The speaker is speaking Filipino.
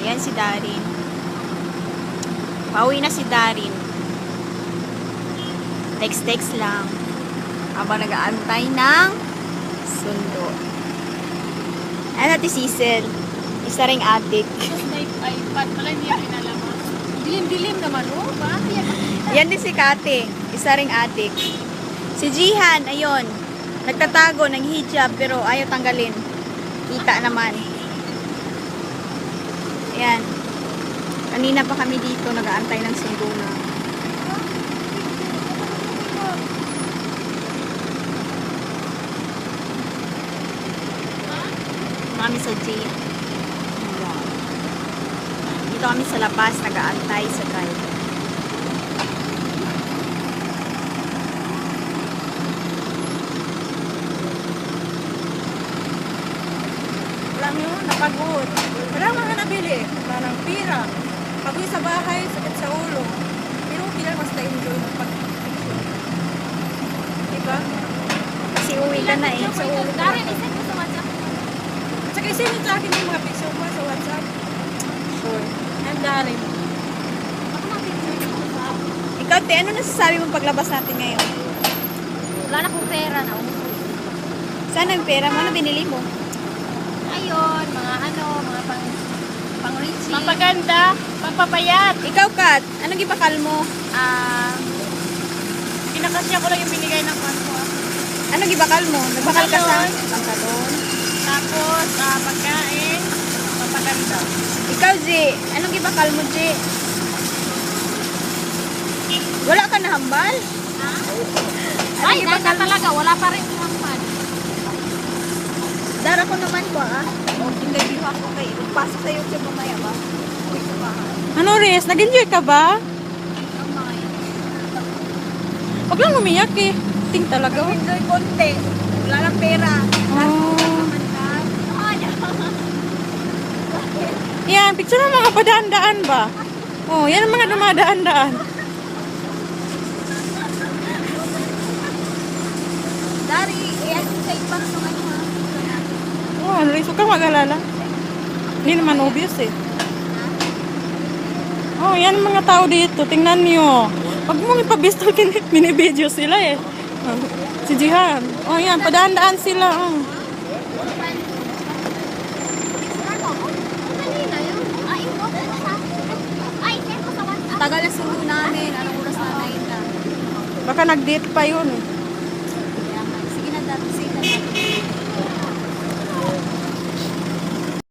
Yan si Darin. Pauwi na si Darin. Text lang. Habang nag-aantay ng sundo. Ano si Cecil? Isa ring adik. iPad pala hindi yung inalaman. Dilim-dilim naman, oh. Bakit? Yan din si Kate. Isa ring adik. Si Jihan, ayun. Nagtatago ng hijab pero ayaw tanggalin. Kita naman. Ayan. Kanina pa kami dito nag-aantay ng sundo na. Kami sa Jihan. Dito kami sa labas nag-aantay sa driver. Alam nyo, napagod. Wala mga nabili. Wala ng pira. Pagod sa bahay, sakit sa ulo. Pero okay lang, mas na-enjoy ng pag-picture. Diba? Kasi uwi ka na eh. Sa ulo. Darin, isend mo sa WhatsApp. At saka isend nyo sa akin yung mga picture mo sa WhatsApp. Sure. And Darin. Ako mga picture dito sa Ikaw, te, ano nasasabi mong paglabas natin ngayon? wala na akong pera na. Saan ang pera mo? Ano binili mo? Ayun, mga mga pang-richie. Pampaganda, pampapayat. Ikaw, Kat, anong gibakal mo? Pinakasya ko lang yung binigay ng kanto. Anong gibakal mo? Nagbakal ka sa? Pantalon. Pantalon. Tapos, pagkain, pampaganda. Ikaw, G, anong gibakal mo, G? Wala ka na hambal? Ha? Anong Ay, gibakal na talaga. Wala pa rin sinampad. Dara ko naman ko, O, tingay biho ako kay. Pasok sa YouTube mamaya ba? Uy, sa bahay. Ano, Riz? Nag-enjoy ka ba? Ang mga yan. Huwag lang umiyak eh. Ting talaga. Enjoy konti. Wala lang pera. Oh. Ano? Yan, picture ng mga padaan-daan ba? Oh, yan ang mga dumadaan-daan. Dari, i-add sa inbox ng ano ha? Oh, Riz, huwag kang mag-alala. Hindi naman obvious eh. Oh, yan ang mga tao dito. Tingnan niyo. Pag mong ipabistol, minibideo sila eh. Oh, si Jihan. Oh, yan. Padaan-daan sila. Oh. Kanina yun. Ay, okay na sa Ay, send mo sa WhatsApp. Tagal na sundo namin. Anong oras na na? Baka nag-date pa yun eh.